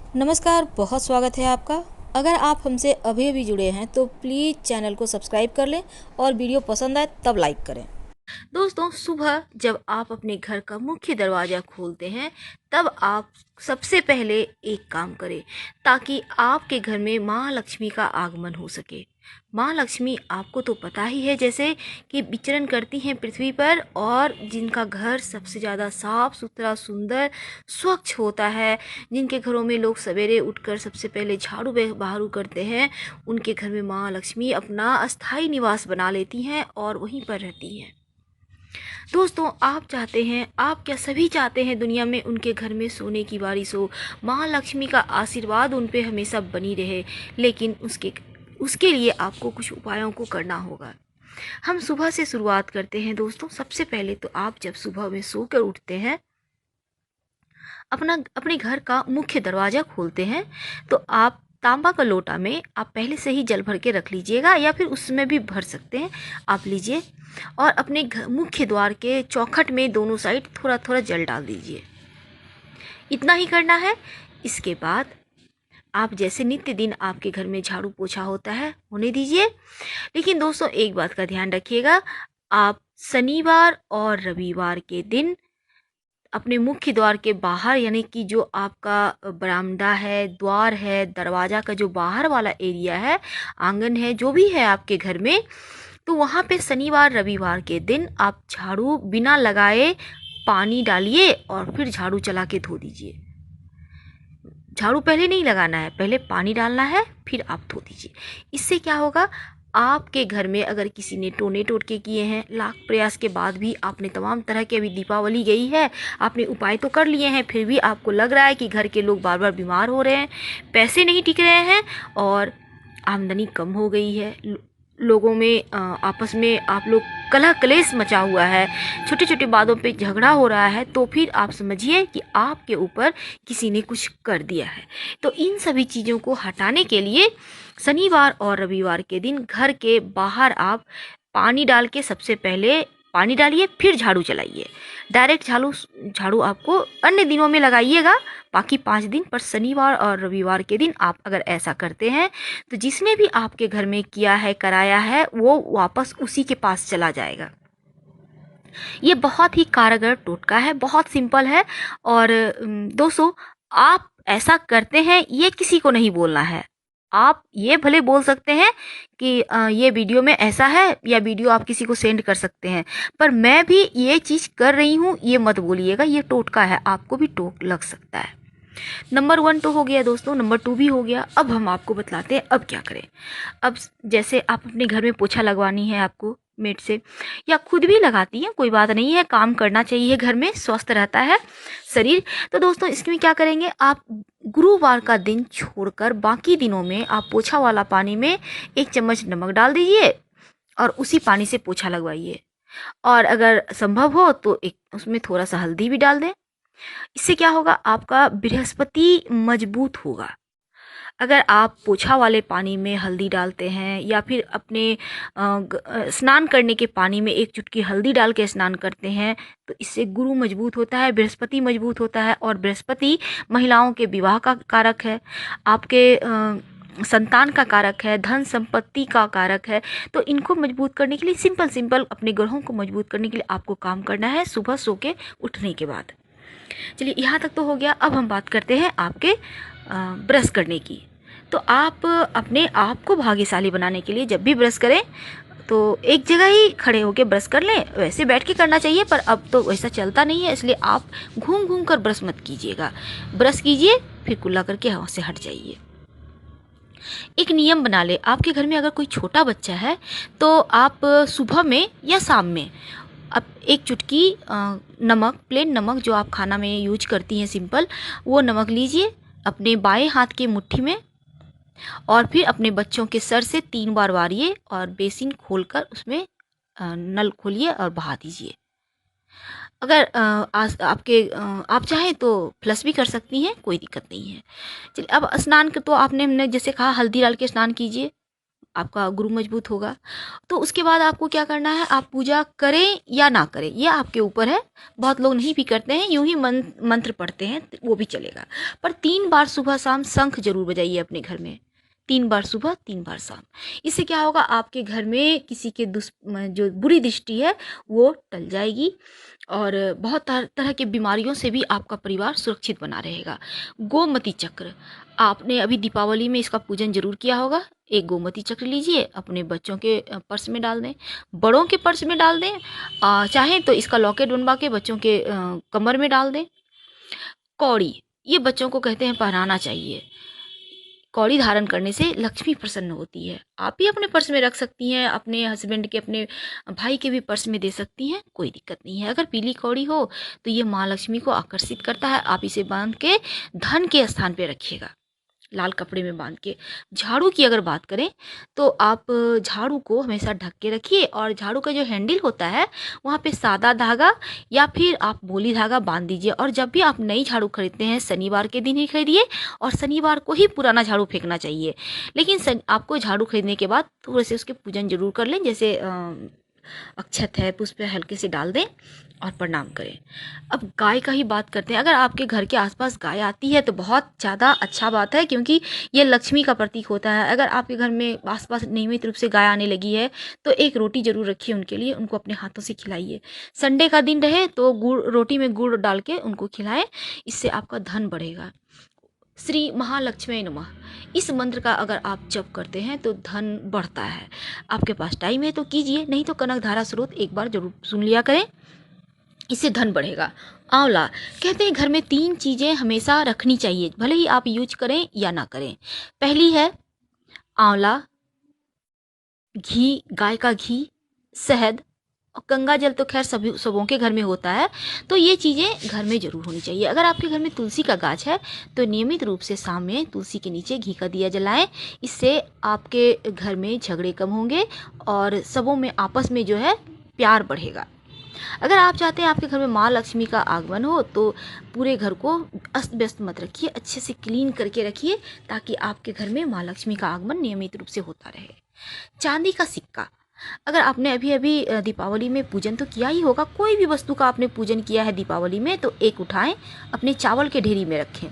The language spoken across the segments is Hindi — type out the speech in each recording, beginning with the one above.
नमस्कार, बहुत स्वागत है आपका। अगर आप हमसे अभी अभी जुड़े हैं तो प्लीज़ चैनल को सब्सक्राइब कर लें और वीडियो पसंद आए तब लाइक करें। दोस्तों, सुबह जब आप अपने घर का मुख्य दरवाज़ा खोलते हैं तब आप सबसे पहले एक काम करें ताकि आपके घर में माँ लक्ष्मी का आगमन हो सके। माँ लक्ष्मी आपको तो पता ही है जैसे कि विचरण करती हैं पृथ्वी पर, और जिनका घर सबसे ज़्यादा साफ सुथरा, सुंदर, स्वच्छ होता है, जिनके घरों में लोग सवेरे उठकर सबसे पहले झाड़ू बहारू करते हैं, उनके घर में माँ लक्ष्मी अपना अस्थायी निवास बना लेती हैं और वहीं पर रहती हैं। दोस्तों, आप चाहते हैं, आप क्या सभी चाहते हैं दुनिया में उनके घर में सोने की बारिश हो, माँ लक्ष्मी का आशीर्वाद उन पे हमेशा बनी रहे। लेकिन उसके उसके लिए आपको कुछ उपायों को करना होगा। हम सुबह से शुरुआत करते हैं दोस्तों। सबसे पहले तो आप जब सुबह में सोकर उठते हैं, अपने घर का मुख्य दरवाज़ा खोलते हैं, तो आप तांबा का लोटा में आप पहले से ही जल भर के रख लीजिएगा, या फिर उसमें भी भर सकते हैं। आप लीजिए और अपने मुख्य द्वार के चौखट में दोनों साइड थोड़ा थोड़ा जल डाल दीजिए। इतना ही करना है। इसके बाद आप जैसे नित्य दिन आपके घर में झाड़ू पोछा होता है होने दीजिए। लेकिन दोस्तों, एक बात का ध्यान रखिएगा, आप शनिवार और रविवार के दिन अपने मुख्य द्वार के बाहर, यानी कि जो आपका बरामदा है, द्वार है, दरवाज़ा का जो बाहर वाला एरिया है, आंगन है, जो भी है आपके घर में, तो वहाँ पे शनिवार रविवार के दिन आप झाड़ू बिना लगाए पानी डालिए और फिर झाड़ू चला के धो दीजिए। झाड़ू पहले नहीं लगाना है, पहले पानी डालना है, फिर आप धो दीजिए। इससे क्या होगा, आपके घर में अगर किसी ने टोने टोटके किए हैं, लाख प्रयास के बाद भी आपने तमाम तरह के, अभी दीपावली गई है, आपने उपाय तो कर लिए हैं, फिर भी आपको लग रहा है कि घर के लोग बार बार बीमार हो रहे हैं, पैसे नहीं टिक रहे हैं और आमदनी कम हो गई है, लोगों में आपस में आप लोग कलह कलेश मचा हुआ है, छोटे छोटे बातों पे झगड़ा हो रहा है, तो फिर आप समझिए कि आपके ऊपर किसी ने कुछ कर दिया है। तो इन सभी चीज़ों को हटाने के लिए शनिवार और रविवार के दिन घर के बाहर आप पानी डाल के सबसे पहले पानी डालिए, फिर झाड़ू चलाइए। डायरेक्ट झाड़ू झाड़ू आपको अन्य दिनों में लगाइएगा, बाकी 5 दिन, पर शनिवार और रविवार के दिन आप अगर ऐसा करते हैं तो जिसने भी आपके घर में किया है, कराया है, वो वापस उसी के पास चला जाएगा। ये बहुत ही कारगर टोटका है, बहुत सिंपल है। और दोस्तों, आप ऐसा करते हैं ये किसी को नहीं बोलना है। आप ये भले बोल सकते हैं कि ये वीडियो में ऐसा है, या वीडियो आप किसी को सेंड कर सकते हैं, पर मैं भी ये चीज़ कर रही हूँ ये मत बोलिएगा। ये टोटका है, आपको भी टोक लग सकता है। नंबर 1 तो हो गया दोस्तों, नंबर 2 भी हो गया। अब हम आपको बतलाते हैं अब क्या करें। अब जैसे आप अपने घर में पोछा लगवानी है आपको मेट से, या खुद भी लगाती हैं, कोई बात नहीं है, काम करना चाहिए, घर में स्वस्थ रहता है शरीर। तो दोस्तों, इसमें क्या करेंगे, आप गुरुवार का दिन छोड़कर बाकी दिनों में आप पोछा वाला पानी में 1 चम्मच नमक डाल दीजिए और उसी पानी से पोछा लगवाइए। और अगर संभव हो तो एक उसमें थोड़ा सा हल्दी भी डाल दें। इससे क्या होगा, आपका बृहस्पति मजबूत होगा। अगर आप पोछा वाले पानी में हल्दी डालते हैं, या फिर अपने स्नान करने के पानी में 1 चुटकी हल्दी डाल के स्नान करते हैं, तो इससे गुरु मजबूत होता है, बृहस्पति मजबूत होता है। और बृहस्पति महिलाओं के विवाह का कारक है, आपके संतान का कारक है, धन संपत्ति का कारक है। तो इनको मजबूत करने के लिए सिंपल अपने ग्रहों को मजबूत करने के लिए आपको काम करना है सुबह सो के उठने के बाद। चलिए, यहाँ तक तो हो गया। अब हम बात करते हैं आपके ब्रश करने की। तो आप अपने आप को भाग्यशाली बनाने के लिए जब भी ब्रश करें तो एक जगह ही खड़े होकर ब्रश कर लें। वैसे बैठ के करना चाहिए, पर अब तो वैसा चलता नहीं है, इसलिए आप घूम घूम कर ब्रश मत कीजिएगा। ब्रश कीजिए, फिर कुल्ला करके वहाँ से हट जाइए। एक नियम बना ले, आपके घर में अगर कोई छोटा बच्चा है तो आप सुबह में या शाम में अब 1 चुटकी नमक, प्लेन नमक जो आप खाना में यूज करती हैं, सिंपल, वो नमक लीजिए अपने बाएं हाथ की मुट्ठी में, और फिर अपने बच्चों के सर से 3 बार वारिए और बेसिन खोलकर उसमें नल खोलिए और बहा दीजिए। अगर आप चाहें तो फ्लश भी कर सकती हैं, कोई दिक्कत नहीं है। चलिए, अब स्नान तो हमने जैसे कहा हल्दी डाल के स्नान कीजिए, आपका गुरु मजबूत होगा। तो उसके बाद आपको क्या करना है, आप पूजा करें या ना करें ये आपके ऊपर है। बहुत लोग नहीं भी करते हैं, यूं ही मंत्र पढ़ते हैं, वो भी चलेगा। पर 3 बार सुबह शाम शंख जरूर बजाइए अपने घर में, 3 बार सुबह 3 बार शाम। इससे क्या होगा, आपके घर में किसी के जो बुरी दृष्टि है वो टल जाएगी, और बहुत तरह के बीमारियों से भी आपका परिवार सुरक्षित बना रहेगा। गोमती चक्र, आपने अभी दीपावली में इसका पूजन जरूर किया होगा। एक गोमती चक्र लीजिए, अपने बच्चों के पर्स में डाल दें, बड़ों के पर्स में डाल दें, चाहें तो इसका लॉकेट बनवा के बच्चों के कमर में डाल दें। कौड़ी, ये बच्चों को कहते हैं पहनाना चाहिए। कौड़ी धारण करने से लक्ष्मी प्रसन्न होती है। आप भी अपने पर्स में रख सकती हैं, अपने हस्बैंड के, अपने भाई के भी पर्स में दे सकती हैं, कोई दिक्कत नहीं है। अगर पीली कौड़ी हो तो ये माँ लक्ष्मी को आकर्षित करता है। आप इसे बांध के धन के स्थान पे रखिएगा, लाल कपड़े में बांध के। झाड़ू की अगर बात करें तो आप झाड़ू को हमेशा ढक के रखिए, और झाड़ू का जो हैंडल होता है वहाँ पे सादा धागा या फिर आप मोली धागा बांध दीजिए। और जब भी आप नई झाड़ू खरीदते हैं शनिवार के दिन ही खरीदिए, और शनिवार को ही पुराना झाड़ू फेंकना चाहिए। लेकिन आपको झाड़ू खरीदने के बाद थोड़े से उसके पूजन जरूर कर लें, जैसे अक्षत है, पुष्प हल्के से डाल दें और प्रणाम करें। अब गाय का ही बात करते हैं। अगर आपके घर के आसपास गाय आती है तो बहुत ज़्यादा अच्छा बात है, क्योंकि ये लक्ष्मी का प्रतीक होता है। अगर आपके घर में आसपास नियमित रूप से गाय आने लगी है तो एक रोटी जरूर रखिए उनके लिए, उनको अपने हाथों से खिलाइए। संडे का दिन रहे तो रोटी में गुड़ डाल के उनको खिलाएं, इससे आपका धन बढ़ेगा। श्री महालक्ष्मी नमः, इस मंत्र का अगर आप जप करते हैं तो धन बढ़ता है। आपके पास टाइम है तो कीजिए, नहीं तो कनक धारा स्रोत एक बार जरूर सुन लिया करें, इससे धन बढ़ेगा। आंवला, कहते हैं घर में 3 चीज़ें हमेशा रखनी चाहिए, भले ही आप यूज करें या ना करें। पहली है आंवला, घी, गाय का घी, शहद, और गंगा जल तो खैर सबों के घर में होता है, तो ये चीज़ें घर में जरूर होनी चाहिए। अगर आपके घर में तुलसी का गाछ है तो नियमित रूप से शाम में तुलसी के नीचे घी का दिया जलाएं, इससे आपके घर में झगड़े कम होंगे और सबों में आपस में जो है प्यार बढ़ेगा। अगर आप चाहते हैं आपके घर में माँ लक्ष्मी का आगमन हो तो पूरे घर को अस्त व्यस्त मत रखिए, अच्छे से क्लीन करके रखिए, ताकि आपके घर में माँ लक्ष्मी का आगमन नियमित रूप से होता रहे। चांदी का सिक्का, अगर आपने अभी अभी दीपावली में पूजन तो किया ही होगा, कोई भी वस्तु का आपने पूजन किया है दीपावली में तो एक उठाएं, अपने चावल के ढेरी में रखें।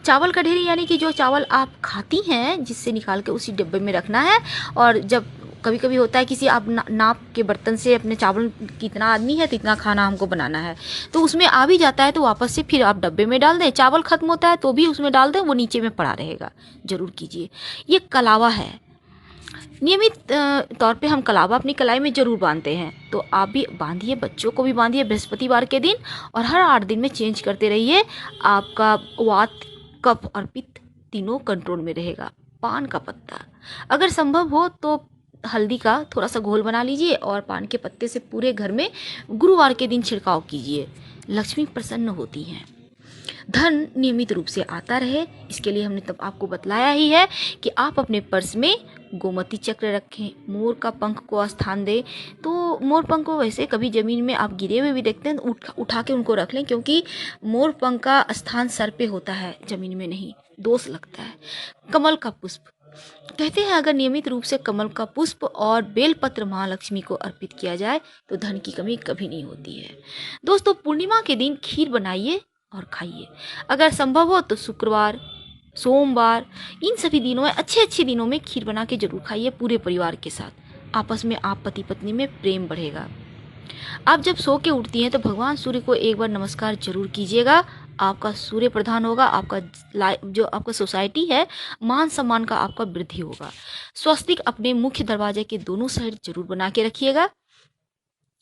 चावल का ढेरी यानी कि जो चावल आप खाती हैं जिससे निकाल के उसी डिब्बे में रखना है। और जब कभी कभी होता है किसी आप नाप के बर्तन से अपने चावल कितना आदमी है तो इतना खाना हमको बनाना है, तो उसमें आ भी जाता है तो वापस से फिर आप डब्बे में डाल दें। चावल खत्म होता है तो भी उसमें डाल दें, वो नीचे में पड़ा रहेगा, जरूर कीजिए। ये कलावा है, नियमित तौर पे हम कलावा अपनी कलाई में जरूर बांधते हैं, तो आप भी बांधिए, बच्चों को भी बांधिए बृहस्पतिवार के दिन, और हर 8 दिन में चेंज करते रहिए। आपका वात, कफ और पित्त तीनों कंट्रोल में रहेगा। पान का पत्ता, अगर संभव हो तो हल्दी का थोड़ा सा घोल बना लीजिए और पान के पत्ते से पूरे घर में गुरुवार के दिन छिड़काव कीजिए, लक्ष्मी प्रसन्न होती हैं। धन नियमित रूप से आता रहे, इसके लिए हमने तब आपको बतलाया ही है कि आप अपने पर्स में गोमती चक्र रखें, मोर का पंख को स्थान दें। तो मोर पंख को वैसे कभी ज़मीन में आप गिरे हुए भी देखते हैं तो उठा के उनको रख लें, क्योंकि मोर पंख का स्थान सर पे होता है, ज़मीन में नहीं, दोष लगता है। कमल का पुष्प, कहते हैं अगर नियमित रूप से कमल का पुष्प और बेलपत्र महालक्ष्मी को अर्पित किया जाए तो धन की कमी कभी नहीं होती है। दोस्तों, पूर्णिमा के दिन खीर बनाइए और खाइए। अगर संभव हो तो शुक्रवार, सोमवार, इन सभी दिनों में, अच्छे दिनों में खीर बना के जरूर खाइए पूरे परिवार के साथ। आपस में आप पति पत्नी में प्रेम बढ़ेगा। आप जब सो के उठती हैं तो भगवान सूर्य को एक बार नमस्कार जरूर कीजिएगा। आपका सूर्य प्रधान होगा, आपका जो आपका सोसाइटी है, मान सम्मान का आपका वृद्धि होगा। स्वस्तिक अपने मुख्य दरवाजे के दोनों साइड जरूर बना के रखिएगा,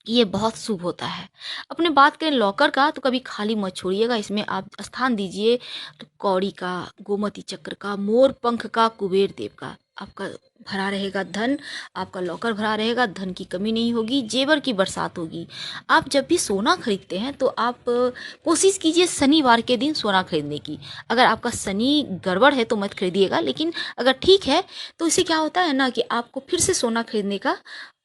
ये बहुत शुभ होता है। अपने बात करें लॉकर का तो कभी खाली मत छोड़िएगा, इसमें आप स्थान दीजिए तो कौड़ी का, गोमती चक्र का, मोर पंख का, कुबेर देव का। आपका भरा रहेगा धन, आपका लॉकर भरा रहेगा, धन की कमी नहीं होगी, जेवर की बरसात होगी। आप जब भी सोना खरीदते हैं तो आप कोशिश कीजिए शनिवार के दिन सोना खरीदने की। अगर आपका शनि गड़बड़ है तो मत खरीदिएगा, लेकिन अगर ठीक है तो इससे क्या होता है ना कि आपको फिर से सोना खरीदने का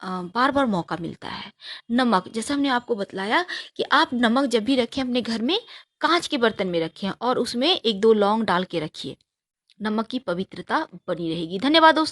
बार बार मौका मिलता है। नमक, जैसा हमने आपको बतलाया कि आप नमक जब भी रखें अपने घर में कांच के बर्तन में रखें और उसमें 1-2 लौंग डाल के रखिए, नमक की पवित्रता बनी रहेगी। धन्यवाद दोस्तों।